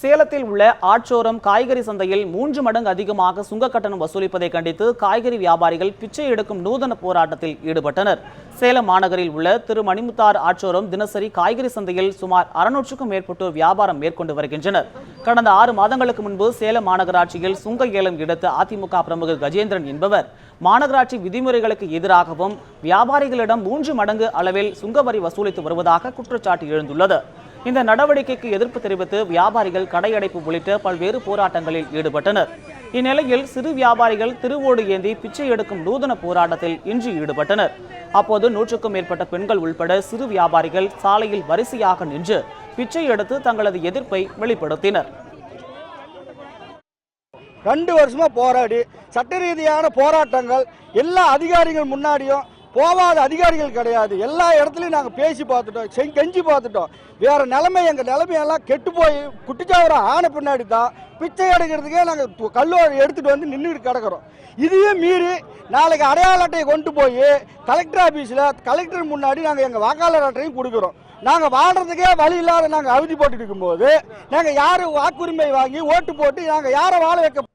சேலத்தில் உள்ள ஆற்றோரம் காய்கறி சந்தையில் 3 மடங்கு அதிகமாக சுங்க கட்டணம் வசூலிப்பதை கண்டித்து காய்கறி வியாபாரிகள் பிச்சை எடுக்கும் நூதன போராட்டத்தில் ஈடுபட்டனர். சேலம் மாநகரில் உள்ள திருமணிமுத்தாறு ஆற்றோரம் தினசரி காய்கறி சந்தையில் சுமார் 600க்கும் மேற்பட்டோர் வியாபாரம் மேற்கொண்டு வருகின்றனர். கடந்த 6 மாதங்களுக்கு முன்பு சேலம் மாநகராட்சியில் சுங்க ஏலம் எடுத்த அதிமுக பிரமுகர் கஜேந்திரன் என்பவர் மாநகராட்சி விதிமுறைகளுக்கு எதிராகவும் வியாபாரிகளிடம் 3 மடங்கு அளவில் சுங்க வரி வசூலித்து வருவதாக குற்றச்சாட்டு எழுந்துள்ளது. இந்த நடவடிக்கைக்கு எதிர்ப்பு தெரிவித்து வியாபாரிகள் கடையடைப்பு உள்ளிட்ட பல்வேறு போராட்டங்களில் ஈடுபட்டனர். இந்நிலையில் சிறு வியாபாரிகள் திருவோடு ஏந்தி பிச்சை எடுக்கும் நூதன போராட்டத்தில் இன்று ஈடுபட்டனர். அப்போது 100க்கும் மேற்பட்ட பெண்கள் உள்பட சிறு வியாபாரிகள் சாலையில் வரிசையாக நின்று பிச்சை எடுத்து தங்களது எதிர்ப்பை வெளிப்படுத்தினர். 2 வருஷமா போராடி சட்ட ரீதியான போராட்டங்கள் எல்லா அதிகாரிகள் முன்னாடியும் போகாத அதிகாரிகள் கிடையாது. எல்லா இடத்துலையும் நாங்கள் பேசி பார்த்துட்டோம், கெஞ்சி பார்த்துட்டோம். வேற நிலைமை எங்கள் நிலைமையெல்லாம் கெட்டு போய் குட்டிச்சாவரம் ஆன பின்னாடி தான் பிச்சை எடுக்கிறதுக்கே நாங்கள் கல்லூரி எடுத்துகிட்டு வந்து நின்றுட்டு கிடக்கிறோம். இதையும் மீறி நாளைக்கு அடையாள அட்டையை கொண்டு போய் கலெக்டர் ஆஃபீஸில் கலெக்டர் முன்னாடி நாங்கள் எங்கள் வாக்காளர் அட்டையும் கொடுக்குறோம். நாங்கள் வாழ்கிறதுக்கே வழி இல்லாத நாங்கள் அவதி போட்டு இருக்கும்போது நாங்கள் யார் வாக்குரிமை வாங்கி ஓட்டு போட்டு நாங்கள் யாரை வாழ வைக்க